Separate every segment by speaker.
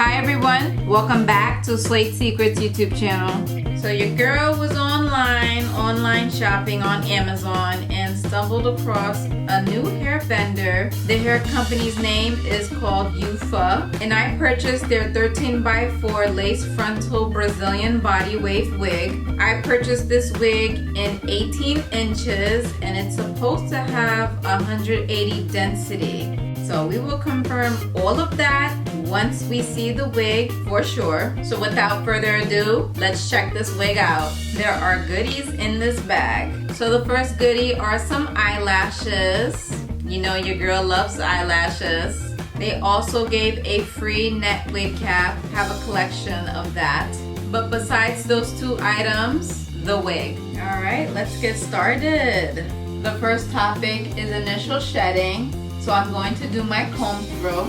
Speaker 1: Hi everyone, welcome back to Slate Secrets YouTube channel. So your girl was online shopping on Amazon and stumbled across a new hair vendor. The hair company's name is called YOUFA, and I purchased their 13x4 lace frontal Brazilian body wave wig. I purchased this wig in 18 inches and it's supposed to have 180 density. So we will confirm all of that once we see the wig for sure. So without further ado, let's check this wig out. There are goodies in this bag. So the first goodie are some eyelashes. You know your girl loves eyelashes. They also gave a free net wig cap. Have a collection of that. But besides those two items, the wig. All right, let's get started. The first topic is initial shedding. So I'm going to do my comb through.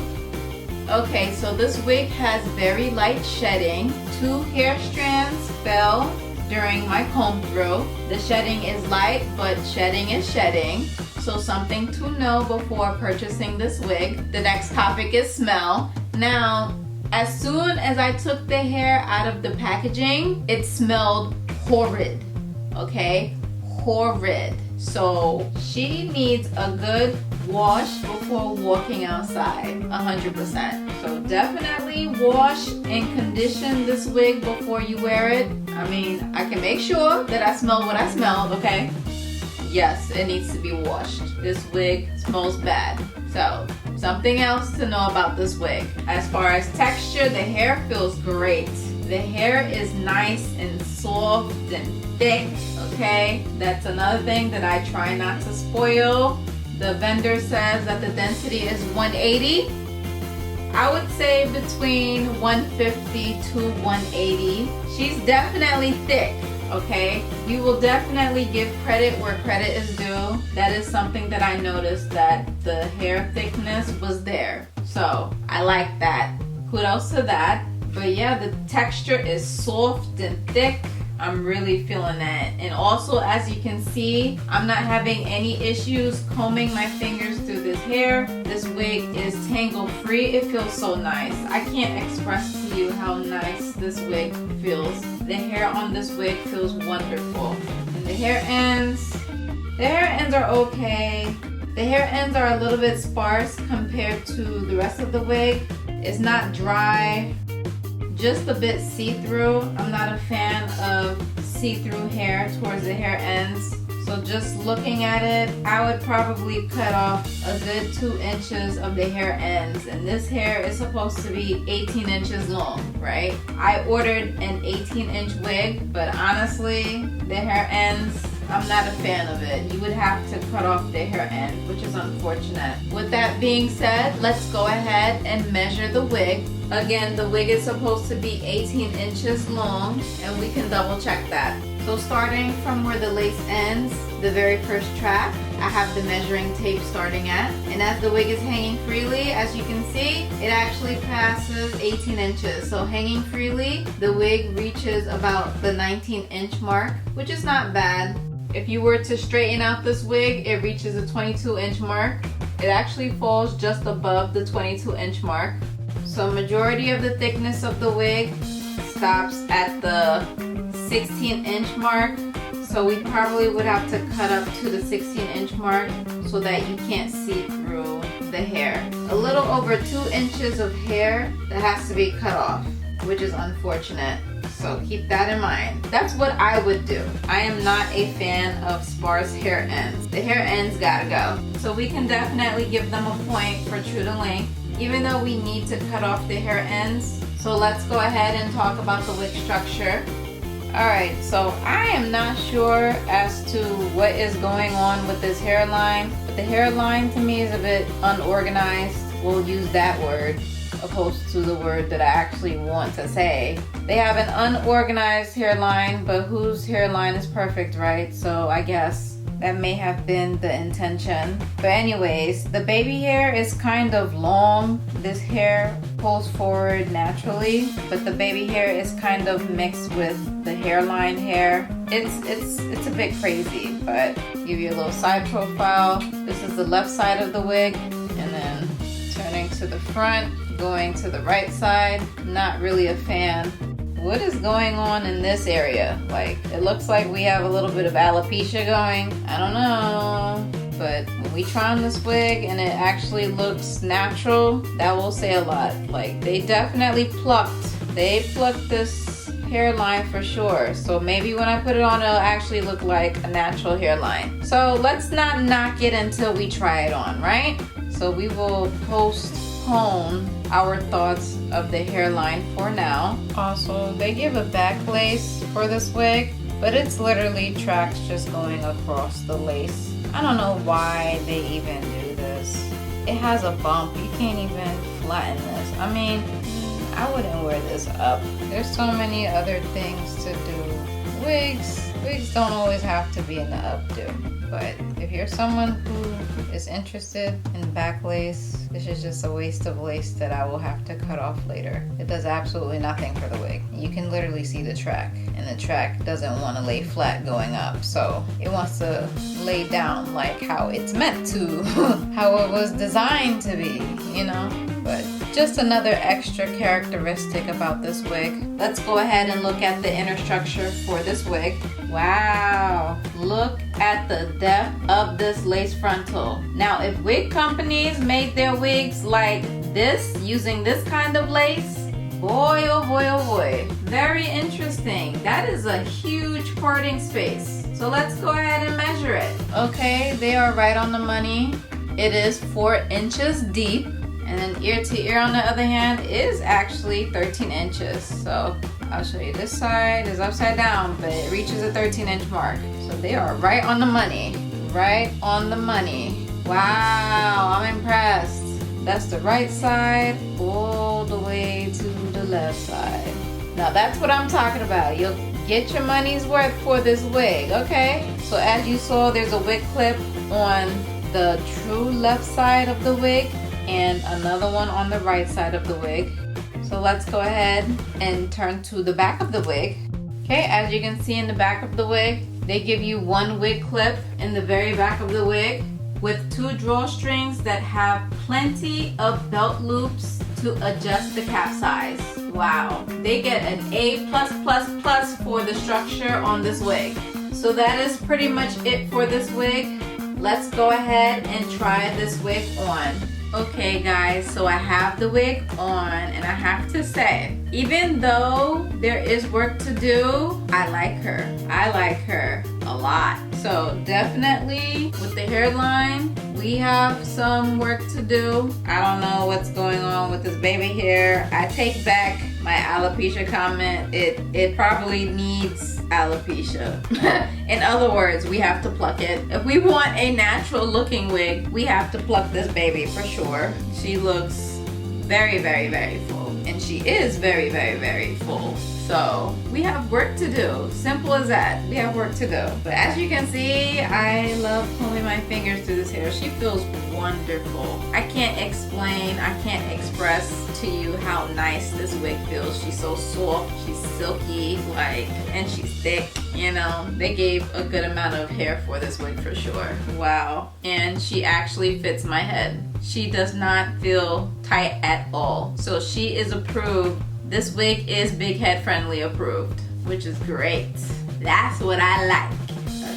Speaker 1: Okay, so this wig has very light shedding. 2 hair strands fell during my comb through. The shedding is light, but shedding is shedding. So something to know before purchasing this wig. The next topic is smell. Now, as soon as I took the hair out of the packaging, it smelled horrid, okay? Horrid. So she needs a good wash before walking outside, 100%. So definitely wash and condition this wig before you wear it. I mean, I can make sure that I smell what I smelled, okay? Yes, it needs to be washed. This wig smells bad. So, something else to know about this wig. As far as texture, the hair feels great. The hair is nice and soft and thick, okay? That's another thing that I try not to spoil. The vendor says that the density is 180. I would say between 150 to 180. She's definitely thick, okay? You will definitely give credit where credit is due. That is something that I noticed, that the hair thickness was there. So I like that. Kudos to that. But yeah, the texture is soft and thick. I'm really feeling that. And also, as you can see, I'm not having any issues combing my fingers through this hair. This wig is tangle free. It feels so nice. I can't express to you how nice this wig feels. The hair on this wig feels wonderful. And the hair ends are okay. The hair ends are a little bit sparse compared to the rest of the wig. It's not dry, just a bit see-through. I'm not a fan of see-through hair towards the hair ends. So just looking at it, I would probably cut off a good 2 inches of the hair ends. And this hair is supposed to be 18 inches long, right? I ordered an 18-inch wig, but honestly, the hair ends, I'm not a fan of it. You would have to cut off the hair end, which is unfortunate. With that being said, let's go ahead and measure the wig. Again, the wig is supposed to be 18 inches long, and we can double check that. So starting from where the lace ends, the very first track, I have the measuring tape starting at. And as the wig is hanging freely, as you can see, it actually passes 18 inches. So hanging freely, the wig reaches about the 19-inch mark, which is not bad. If you were to straighten out this wig, it reaches the 22-inch mark. It actually falls just above the 22-inch mark. So majority of the thickness of the wig stops at the 16-inch mark. So we probably would have to cut up to the 16-inch mark so that you can't see through the hair. A little over 2 inches of hair that has to be cut off, which is unfortunate. So keep that in mind. That's what I would do. I am not a fan of sparse hair ends. The hair ends gotta go. So we can definitely give them a point for true to length, even though we need to cut off the hair ends. So let's go ahead and talk about the wig structure. Alright, so I am not sure as to what is going on with this hairline, but the hairline to me is a bit unorganized. We'll use that word opposed to the word that I actually want to say. They have an unorganized hairline, but whose hairline is perfect, right? So I guess that may have been the intention. But anyways, the baby hair is kind of long. This hair pulls forward naturally, but the baby hair is kind of mixed with the hairline hair. It's a bit crazy, but give you a little side profile. This is the left side of the wig, and then turning to the front. going to the right side. Not really a fan. What is going on in this area? Like, it looks like we have a little bit of alopecia going. I don't know. But when we try on this wig and it actually looks natural, that will say a lot. Like, they definitely plucked. They plucked this hairline for sure. So maybe when I put it on, it'll actually look like a natural hairline. So let's not knock it until we try it on, right? So we will postpone our thoughts of the hairline for now. Also, they give a back lace for this wig, but it's literally tracks just going across the lace. I don't know why they even do this. It has a bump. You can't even flatten this. I mean, I wouldn't wear this up. There's so many other things to do. Wigs don't always have to be in the updo. But if you're someone who is interested in back lace, this is just a waste of lace that I will have to cut off later. It does absolutely nothing for the wig. You can literally see the track, and the track doesn't want to lay flat going up, so it wants to lay down like how it's meant to, how it was designed to be, you know? But just another extra characteristic about this wig. Let's go ahead and look at the inner structure for this wig. Wow, look at the depth of this lace frontal. Now, if wig companies made their wigs like this, using this kind of lace, boy, oh boy, oh boy. Very interesting. That is a huge parting space. So let's go ahead and measure it. Okay, they are right on the money. It is 4 inches deep. And then ear to ear, on the other hand, is actually 13 inches. So I'll show you, this side is upside down, but it reaches a 13-inch mark. So they are right on the money. Right on the money. Wow, I'm impressed. That's the right side all the way to the left side. Now that's what I'm talking about. You'll get your money's worth for this wig, okay? So as you saw, there's a wig clip on the true left side of the wig and another one on the right side of the wig. So let's go ahead and turn to the back of the wig. Okay, as you can see in the back of the wig, they give you one wig clip in the very back of the wig with 2 drawstrings that have plenty of belt loops to adjust the cap size. Wow, they get an A+++ for the structure on this wig. So that is pretty much it for this wig. Let's go ahead and try this wig on. Okay guys, so I have the wig on, and I have to say, even though there is work to do, I like her. I like her a lot. So definitely with the hairline, we have some work to do. I don't know what's going on with this baby hair. I take back my alopecia comment. It probably needs alopecia. In other words, we have to pluck it. If we want a natural looking wig, we have to pluck this baby for sure. She looks very, very, very full. And she is very, very, very full. So we have work to do. Simple as that. We have work to do. But as you can see, I love pulling my fingers through this hair. She feels wonderful. I can't explain, I can't express to you how nice this wig feels. She's so soft, she's silky, like, and she's thick. You know, they gave a good amount of hair for this wig for sure. Wow. And she actually fits my head. She does not feel tight at all. So she is approved. This wig is big head friendly approved, which is great. That's what I like.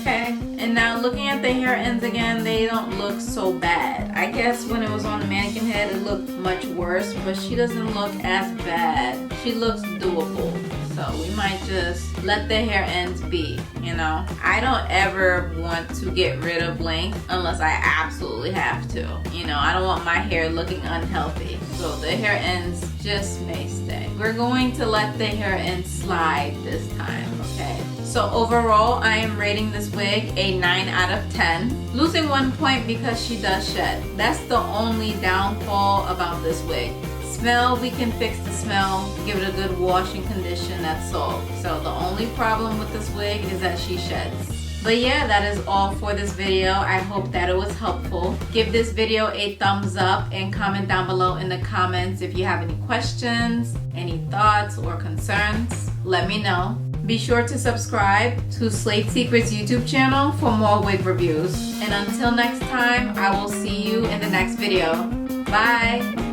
Speaker 1: Okay, and now looking at the hair ends again, they don't look so bad. I guess when it was on the mannequin head, it looked much worse, but she doesn't look as bad. She looks doable. So we might just let the hair ends be, you know. I don't ever want to get rid of length unless I absolutely have to. You know, I don't want my hair looking unhealthy. So the hair ends just may stay. We're going to let the hair ends slide this time, okay? So overall, I am rating this wig a 9 out of 10. Losing 1 point because she does shed. That's the only downfall about this wig. Smell, we can fix the smell, give it a good wash and condition, that's all. So the only problem with this wig is that she sheds. But yeah, that is all for this video. I hope that it was helpful. Give this video a thumbs up and comment down below in the comments if you have any questions, any thoughts or concerns. Let me know. Be sure to subscribe to Slate Secrets YouTube channel for more wig reviews. And until next time, I will see you in the next video. Bye!